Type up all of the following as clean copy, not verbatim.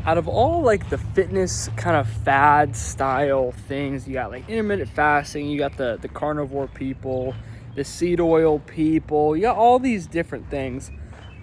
out of all like the fitness kind of fad style things, you got like intermittent fasting, you got the carnivore people, the seed oil people, you got all these different things.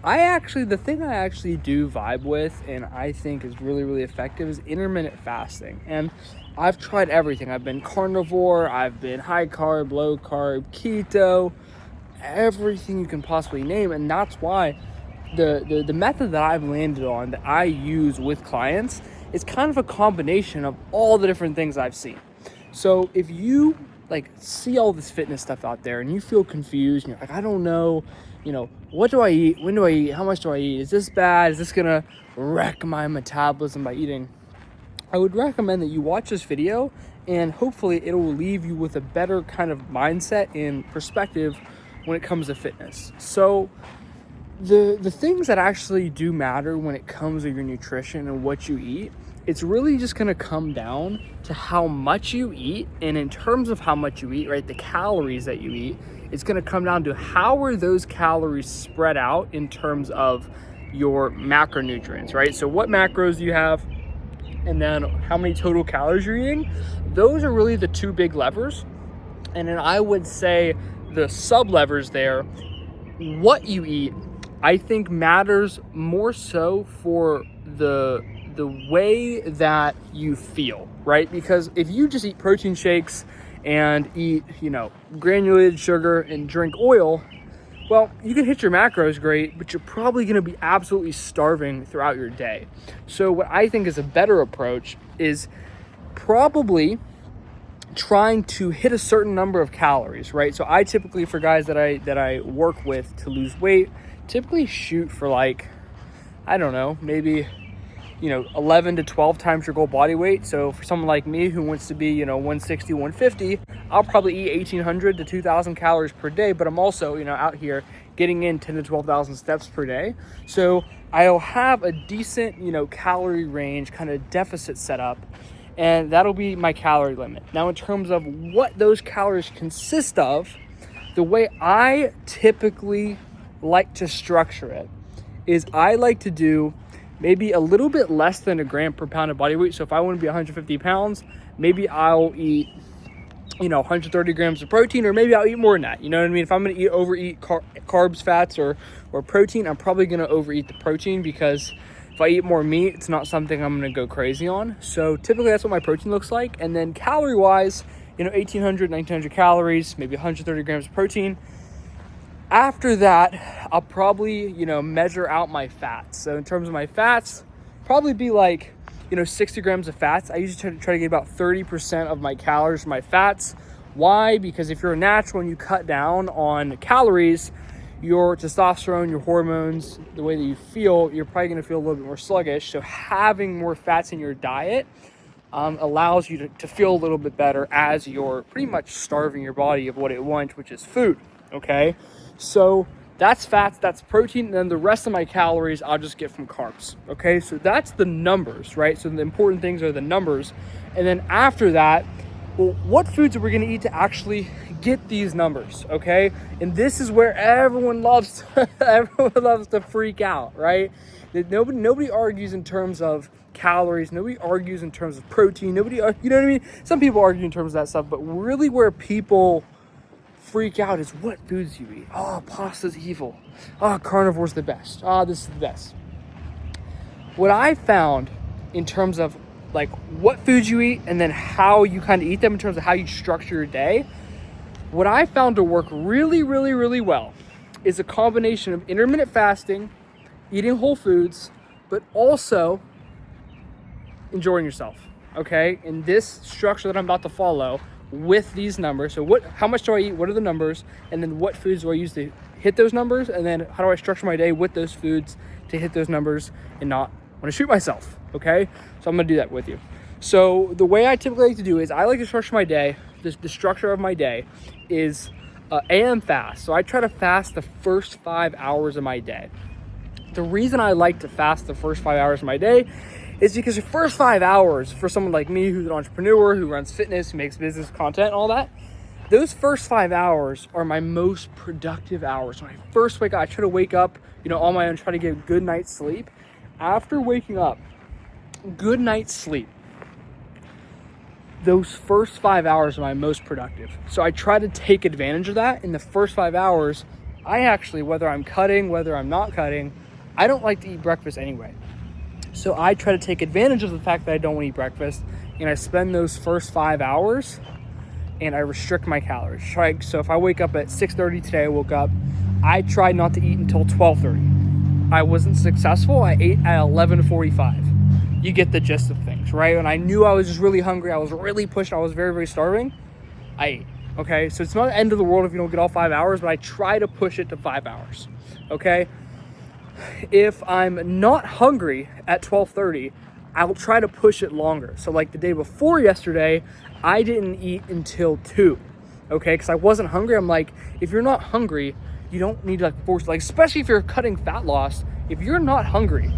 The thing I actually do vibe with and I think is really, really effective is intermittent fasting. And I've tried everything. I've been carnivore, I've been high carb, low carb, keto, everything you can possibly name. And that's why the method that I've landed on that I use with clients is kind of a combination of all the different things I've seen. So if you like see all this fitness stuff out there and you feel confused and you're like, I don't know, what do I eat? When do I eat? How much do I eat? Is this bad? Is this gonna wreck my metabolism by eating? I would recommend that you watch this video and hopefully it will leave you with a better kind of mindset and perspective when it comes to fitness. So the things that actually do matter when it comes to your nutrition and what you eat, it's really just going to come down to how much you eat. And in terms of how much you eat, right, the calories that you eat, it's going to come down to how are those calories spread out in terms of your macronutrients, right? So what macros do you have, and then how many total calories you're eating. Those are really the two big levers. And then I would say the sub levers there, what you eat, I think matters more so for the way that you feel, right? Because if you just eat protein shakes and eat, granulated sugar and drink oil, well, you can hit your macros great, but you're probably going to be absolutely starving throughout your day. So what I think is a better approach is probably trying to hit a certain number of calories, right? So I typically, for guys that I work with to lose weight, typically shoot for like, I don't know, maybe 11 to 12 times your goal body weight. So for someone like me who wants to be 160, 150, I'll probably eat 1,800 to 2,000 calories per day, but I'm also out here getting in 10 to 12,000 steps per day. So I'll have a decent calorie range kind of deficit set up, and that'll be my calorie limit. Now in terms of what those calories consist of, the way I typically like to structure it is I like to do maybe a little bit less than a gram per pound of body weight. So if I want to be 150 pounds, maybe I'll eat 130 grams of protein, or maybe I'll eat more than that. You know what I mean? If I'm going to overeat carbs, fats, or protein, I'm probably going to overeat the protein, because if I eat more meat, it's not something I'm going to go crazy on. So typically that's what my protein looks like. And then calorie wise, 1,800, 1,900 calories, maybe 130 grams of protein. After that, I'll probably, measure out my fats. So in terms of my fats, probably be like, 60 grams of fats. I usually try to get about 30% of my calories from my fats. Why? Because if you're a natural and you cut down on calories, your testosterone, your hormones, the way that you feel, you're probably going to feel a little bit more sluggish. So having more fats in your diet allows you to feel a little bit better as you're pretty much starving your body of what it wants, which is food. Okay, so that's fats, that's protein, and then the rest of my calories I'll just get from carbs. Okay, so that's the numbers, right? So the important things are the numbers. And then after that, well, what foods are we going to eat to actually get these numbers? Okay, and this is where everyone loves to freak out, right? That nobody argues in terms of calories, nobody argues in terms of protein, you know what I mean? Some people argue in terms of that stuff, but really where people freak out is what foods you eat. Oh, pasta's evil. Oh, carnivore's the best. Oh, this is the best. What I found in terms of like what foods you eat and then how you kind of eat them in terms of how you structure your day, what I found to work really, really, really well is a combination of intermittent fasting, eating whole foods, but also enjoying yourself. Okay, in this structure that I'm about to follow with these numbers. So how much do I eat? What are the numbers? And then what foods do I use to hit those numbers? And then how do I structure my day with those foods to hit those numbers and not want to shoot myself? Okay, so I'm gonna do that with you. So the way I typically like to do is I like to structure my day. The structure of my day is AM fast. So I try to fast the first 5 hours of my day. The reason I like to fast the first 5 hours of my day is because the first 5 hours for someone like me who's an entrepreneur, who runs fitness, who makes business content, all that, those first 5 hours are my most productive hours. When I first wake up, I try to wake up, on my own, try to get a good night's sleep. After waking up, good night's sleep, those first 5 hours are my most productive. So I try to take advantage of that. In the first 5 hours, I actually, whether I'm cutting, whether I'm not cutting, I don't like to eat breakfast anyway. So I try to take advantage of the fact that I don't want to eat breakfast, and I spend those first 5 hours and I restrict my calories. So if I wake up at 6:30 today, I tried not to eat until 12:30. I wasn't successful. I ate at 11:45. You get the gist of things, right? When I knew I was just really hungry, I was really pushing, I was very, very starving, I ate, okay? So it's not the end of the world if you don't get all 5 hours, but I try to push it to 5 hours, okay? If I'm not hungry at 12:30, I'll try to push it longer. So like the day before yesterday, I didn't eat until 2, okay? Because I wasn't hungry. I'm like, if you're not hungry, you don't need to like force, like, especially if you're cutting fat loss, if you're not hungry,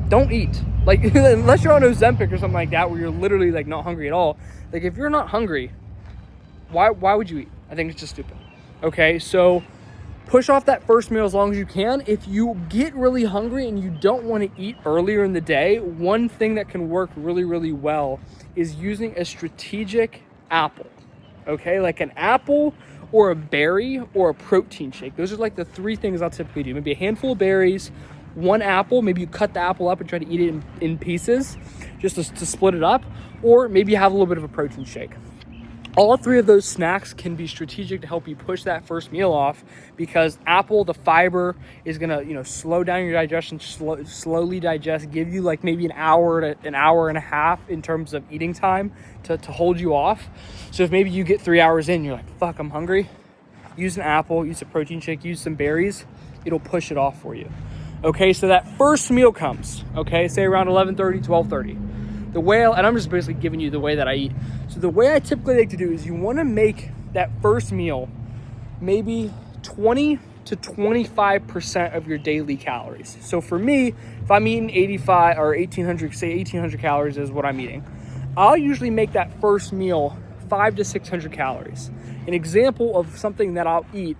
don't eat. Like, unless you're on Ozempic or something like that, where you're literally like not hungry at all. Like, if you're not hungry, why would you eat? I think it's just stupid. Okay, so push off that first meal as long as you can. If you get really hungry and you don't want to eat earlier in the day, one thing that can work really, really well is using a strategic apple. Okay, like an apple or a berry or a protein shake. Those are like the 3 things I'll typically do. Maybe a handful of berries, 1 apple. Maybe you cut the apple up and try to eat it in pieces just to split it up, or maybe you have a little bit of a protein shake. All 3 of those snacks can be strategic to help you push that first meal off, because apple, the fiber is gonna, slow down your digestion, slowly digest, give you like maybe an hour to an hour and a half in terms of eating time to hold you off. So if maybe you get 3 hours in, you're like, fuck, I'm hungry. Use an apple, use a protein shake, use some berries. It'll push it off for you. Okay, so that first meal comes, okay, say around 11:30, 12:30. And I'm just basically giving you the way that I eat. So the way I typically like to do is you want to make that first meal maybe 20 to 25% of your daily calories. So for me, if I'm eating 85 or 1800 calories is what I'm eating, I'll usually make that first meal 500 to 600 calories. An example of something that I'll eat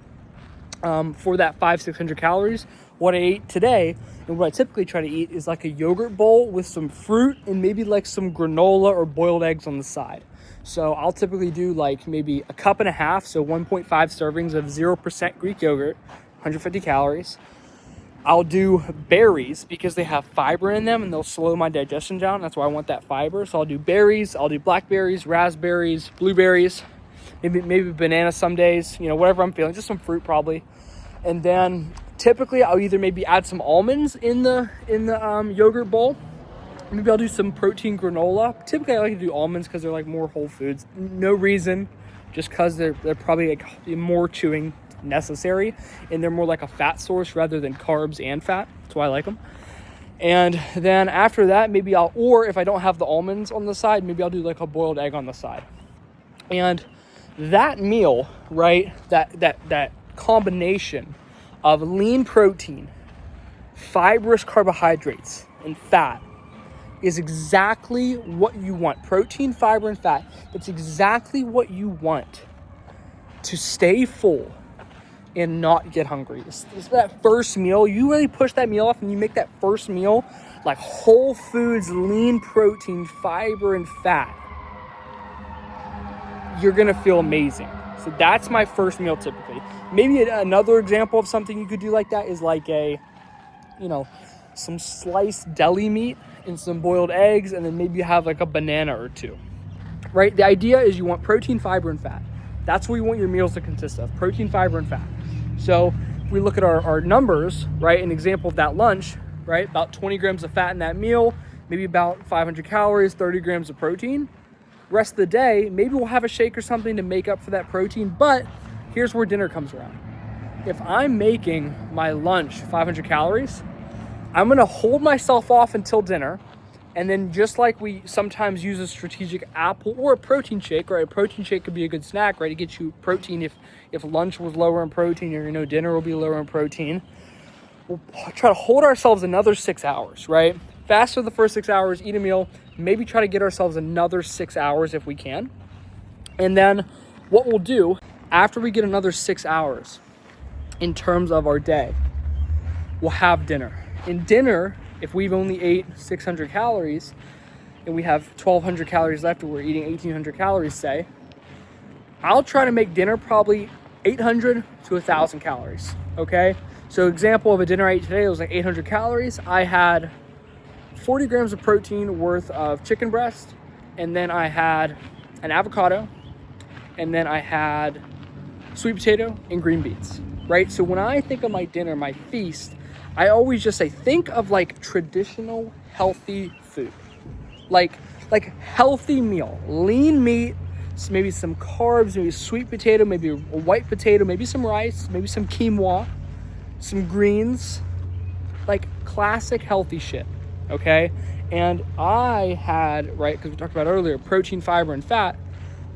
for that 500-600 calories, what I ate today and what I typically try to eat is like a yogurt bowl with some fruit and maybe like some granola or boiled eggs on the side. So I'll typically do like maybe a cup and a half, so 1.5 servings of 0% Greek yogurt, 150 calories. I'll do berries because they have fiber in them and they'll slow my digestion down. That's why I want that fiber. So I'll do berries, I'll do blackberries, raspberries, blueberries, maybe banana some days, whatever I'm feeling, just some fruit probably. And then typically I'll either maybe add some almonds in the yogurt bowl. Maybe I'll do some protein granola. Typically I like to do almonds because they're like more whole foods. No reason, just because they're probably like more chewing necessary and they're more like a fat source rather than carbs and fat. That's why I like them. And then after that, or if I don't have the almonds on the side, maybe I'll do like a boiled egg on the side. And that meal, right, that combination of lean protein, fibrous carbohydrates, and fat is exactly what you want. Protein, fiber, and fat. That's exactly what you want to stay full and not get hungry. It's that first meal, you really push that meal off and you make that first meal like whole foods, lean protein, fiber, and fat. You're gonna feel amazing. So that's my first meal typically. Maybe another example of something you could do like that is like some sliced deli meat and some boiled eggs, and then maybe you have like a banana or 2, right? The idea is you want protein, fiber, and fat. That's what you want your meals to consist of, protein, fiber, and fat. So if we look at our numbers, right, an example of that lunch, right, about 20 grams of fat in that meal, maybe about 500 calories, 30 grams of protein. Rest of the day, maybe we'll have a shake or something to make up for that protein, but here's where dinner comes around. If I'm making my lunch 500 calories, I'm gonna hold myself off until dinner, and then just like we sometimes use a strategic apple or a protein shake, right? A protein shake could be a good snack, right? It gets you protein if lunch was lower in protein, or dinner will be lower in protein. We'll try to hold ourselves another 6 hours, right? Fast for the first 6 hours, eat a meal, maybe try to get ourselves another 6 hours if we can. And then what we'll do after we get another 6 hours in terms of our day, we'll have dinner. And dinner if we've only ate 600 calories and we have 1,200 calories left, or we're eating 1,800 calories, say, I'll try to make dinner probably 800 to 1,000 calories, okay? So example of a dinner I ate today, it was like 800 calories. I had 40 grams of protein worth of chicken breast, and then I had an avocado, and then I had sweet potato and green beans, right? So when I think of my dinner, my feast, I always just say, think of like traditional healthy food, like healthy meal, lean meat, maybe some carbs, maybe sweet potato, maybe a white potato, maybe some rice, maybe some quinoa, some greens, like classic healthy shit, okay? And I had, right, because we talked about earlier, protein, fiber, and fat,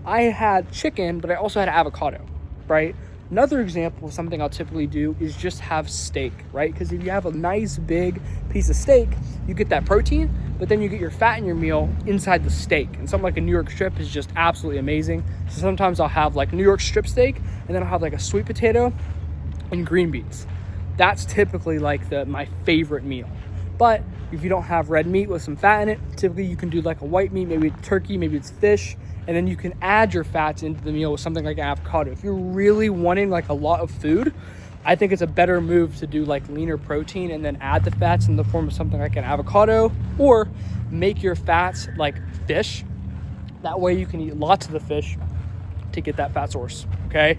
I had chicken, but I also had avocado, right? Another example of something I'll typically do is just have steak, right? Because if you have a nice big piece of steak, you get that protein, but then you get your fat in your meal inside the steak. And something like a New York strip is just absolutely amazing. So sometimes I'll have like New York strip steak, and then I'll have like a sweet potato and green beans. That's typically like my favorite meal. But if you don't have red meat with some fat in it, typically you can do like a white meat, maybe it's turkey, maybe it's fish, and then you can add your fats into the meal with something like an avocado. If you're really wanting like a lot of food, I think it's a better move to do like leaner protein and then add the fats in the form of something like an avocado, or make your fats like fish. That way you can eat lots of the fish to get that fat source, okay?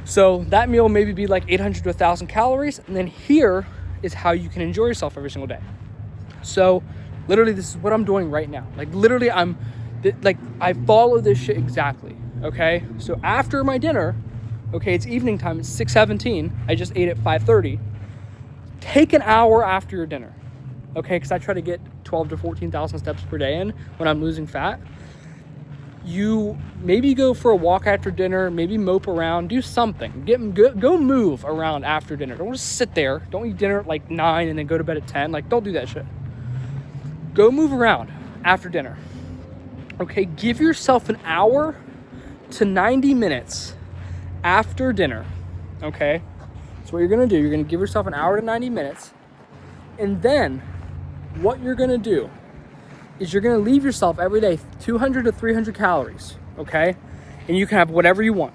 So that meal maybe be like 800 to 1,000 calories, and then here is how you can enjoy yourself every single day. So literally this is what I'm doing right now. Like literally I follow this shit exactly, okay? So after my dinner, okay, it's evening time, it's 6:17, I just ate at 5:30. Take an hour after your dinner, okay? Because I try to get 12 to 14,000 steps per day in when I'm losing fat. You maybe go for a walk after dinner, maybe mope around, do something. Go move around after dinner. Don't just sit there. Don't eat dinner at like 9 and then go to bed at 10. Like, don't do that shit. Go move around after dinner. Okay, give yourself an hour to 90 minutes after dinner, okay? So what you're gonna do, you're gonna give yourself an hour to 90 minutes, and then what you're gonna do is you're gonna leave yourself every day 200 to 300 calories, okay? And you can have whatever you want.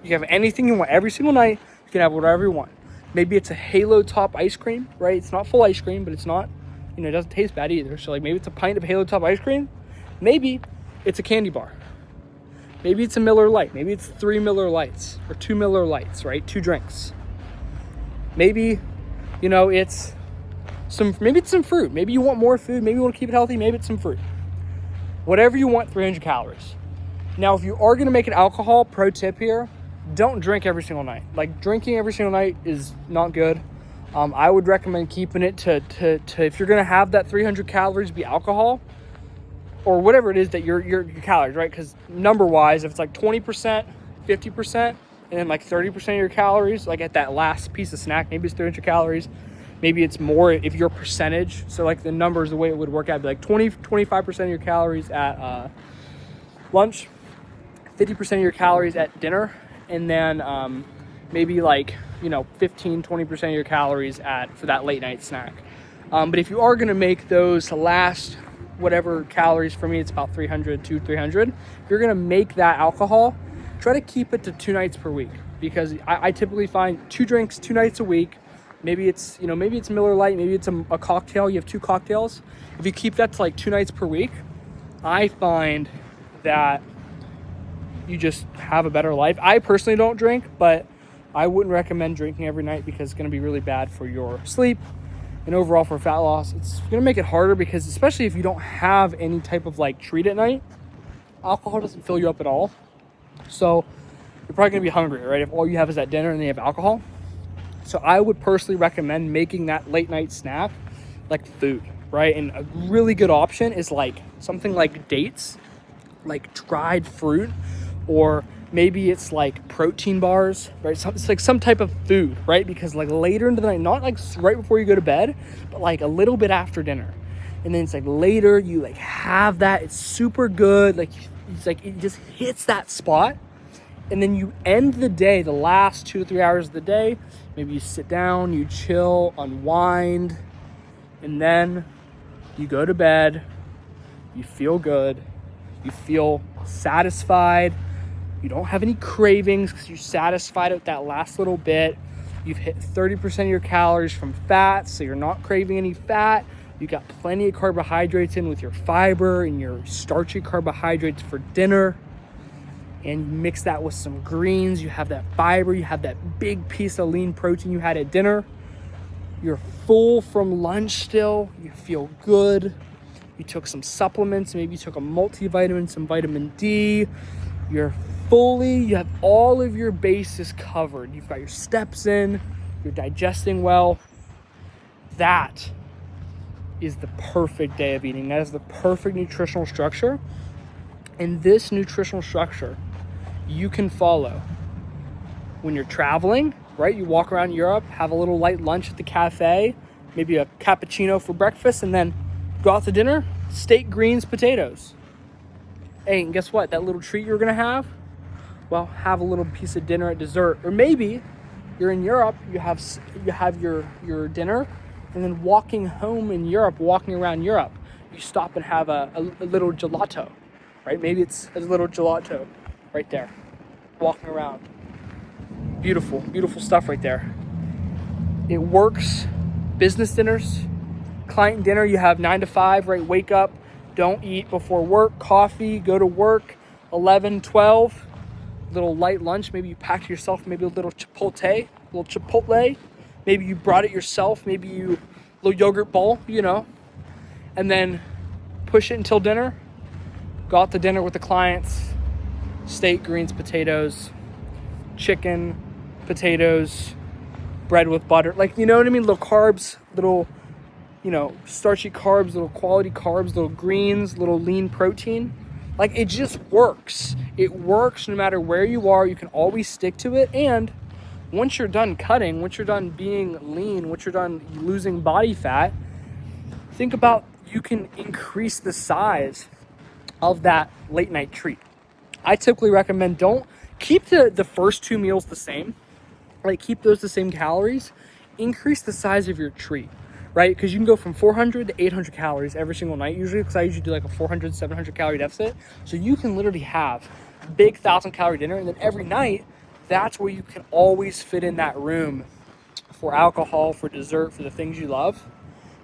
You can have anything you want every single night. You can have whatever you want. Maybe it's a Halo Top ice cream, right? It's not full ice cream, but it's not, it doesn't taste bad either. So like maybe it's a pint of Halo Top ice cream. Maybe it's a candy bar. Maybe it's a Miller Lite. Maybe it's 3 Miller Lights or 2 Miller Lights, right? 2 drinks. Maybe, it's some fruit. Maybe you want more food. Maybe you want to keep it healthy. Maybe it's some fruit. Whatever you want, 300 calories. Now, if you are going to make it alcohol, pro tip here, don't drink every single night. Like drinking every single night is not good. I would recommend keeping it to if you're going to have that 300 calories be alcohol, or whatever it is that your calories, right? Because number wise, if it's like 20%, 50%, and then like 30% of your calories, like at that last piece of snack, maybe it's 300 calories. Maybe it's more if your percentage. So like the numbers, the way it would work out, be like 25% of your calories at lunch, 50% of your calories at dinner, and then maybe like, 15, 20% of your calories for that late night snack. But if you are going to make those last whatever calories, for me it's about 300 to 300, if you're going to make that alcohol, try to keep it to 2 nights per week, because I typically find 2 drinks 2 nights a week. Maybe it's Miller Lite, maybe it's a cocktail, you have 2 cocktails. If you keep that to like 2 nights per week, I find that you just have a better life. I personally don't drink, but I wouldn't recommend drinking every night because it's going to be really bad for your sleep and overall for fat loss. It's going to make it harder because especially if you don't have any type of like treat at night, alcohol doesn't fill you up at all. So you're probably going to be hungry, right? If all you have is that dinner and then you have alcohol. So I would personally recommend making that late night snack like food, right? And a really good option is like something like dates, like dried fruit, or maybe it's like protein bars, right? So it's like some type of food, right? Because like later into the night, not like right before you go to bed, but like a little bit after dinner. And then it's like later you like have that, it's super good. Like it's like, it just hits that spot. And then you end the day, the last 2 to 3 hours of the day, maybe you sit down, you chill, unwind, And then you go to bed, you feel good, you feel satisfied, you don't have any cravings because you're satisfied with that last little bit. You've hit 30% of your calories from fat, so you're not craving any fat. You got plenty of carbohydrates in with your fiber and your starchy carbohydrates for dinner. And you mix that with some greens, you have that fiber, you have that big piece of lean protein you had at dinner. You're full from lunch still, you feel good. You took some supplements, maybe you took a multivitamin, some vitamin D. You have all of your bases covered. You've got your steps in, you're digesting well. That is the perfect day of eating. That is the perfect nutritional structure. And this nutritional structure you can follow when you're traveling, right? You walk around Europe, have a little light lunch at the cafe, maybe a cappuccino for breakfast, and then go out to dinner, steak, greens, potatoes. Hey, and guess what? That little treat you're gonna have, well, have a little piece of dinner at dessert. Or maybe you're in Europe, you have your dinner, and then walking home in Europe, walking around Europe, you stop and have a little gelato, right? Maybe it's a little gelato right there, walking around. Beautiful, beautiful stuff right there. It works. Business dinners, client dinner, you have 9 to 5, right? Wake up, don't eat before work, coffee, go to work, 11, 12, little light lunch. Maybe you packed yourself maybe a little Chipotle. Maybe you brought it yourself, maybe you little yogurt bowl, and then push it until dinner. Go out to dinner with the clients, steak, greens, potatoes, chicken, potatoes, bread with butter. Like, you know what I mean? Little carbs, little, starchy carbs, little quality carbs, little greens, little lean protein. Like, it just works. It works no matter where you are. You can always stick to it. And once you're done cutting, once you're done being lean, once you're done losing body fat, think about you can increase the size of that late night treat. I typically recommend don't keep the first 2 meals the same. Like, keep those the same calories. Increase the size of your treat, right? Because you can go from 400 to 800 calories every single night usually, because I usually do like a 400, 700 calorie deficit. So you can literally have a big 1,000 calorie dinner, and then every night, that's where you can always fit in that room for alcohol, for dessert, for the things you love.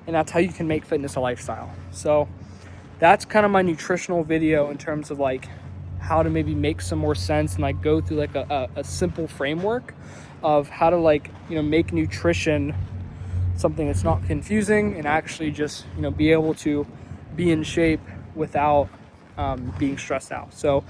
And that's how you can make fitness a lifestyle. So that's kind of my nutritional video in terms of like how to maybe make some more sense and like go through like a simple framework of how to like, make nutrition something that's not confusing and actually just, be able to be in shape without being stressed out. So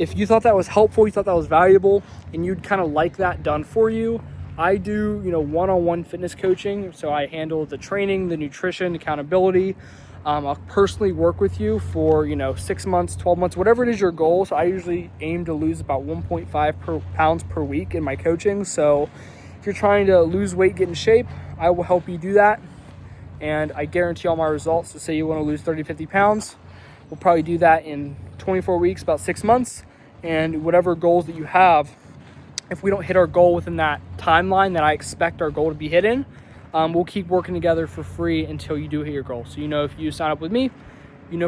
if you thought that was helpful, you thought that was valuable, and you'd kind of like that done for you, I do, one-on-one fitness coaching. So I handle the training, the nutrition, accountability. I'll personally work with you for, 6 months, 12 months, whatever it is your goal. So I usually aim to lose about 1.5 pounds per week in my coaching. So if you're trying to lose weight, get in shape, I will help you do that. And I guarantee all my results. So say you want to lose 30, 50 pounds, we'll probably do that in 24 weeks, about 6 months. And whatever goals that you have, if we don't hit our goal within that timeline that I expect our goal to be hit in, we'll keep working together for free until you do hit your goal. So, if you sign up with me,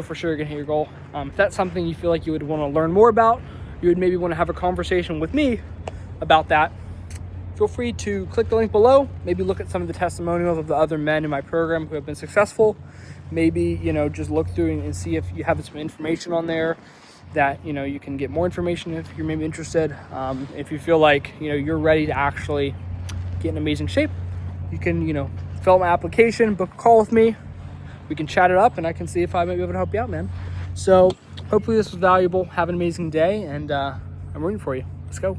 for sure you're gonna hit your goal. If that's something you feel like you would want to learn more about, you would maybe want to have a conversation with me about that, feel free to click the link below. Maybe look at some of the testimonials of the other men in my program who have been successful. Maybe, just look through and see if you have some information on there that, you can get more information if you're maybe interested. If you feel like, you're ready to actually get in amazing shape, you can, fill out my application, book a call with me. We can chat it up and I can see if I might be able to help you out, man. So hopefully this was valuable. Have an amazing day, and I'm rooting for you. Let's go.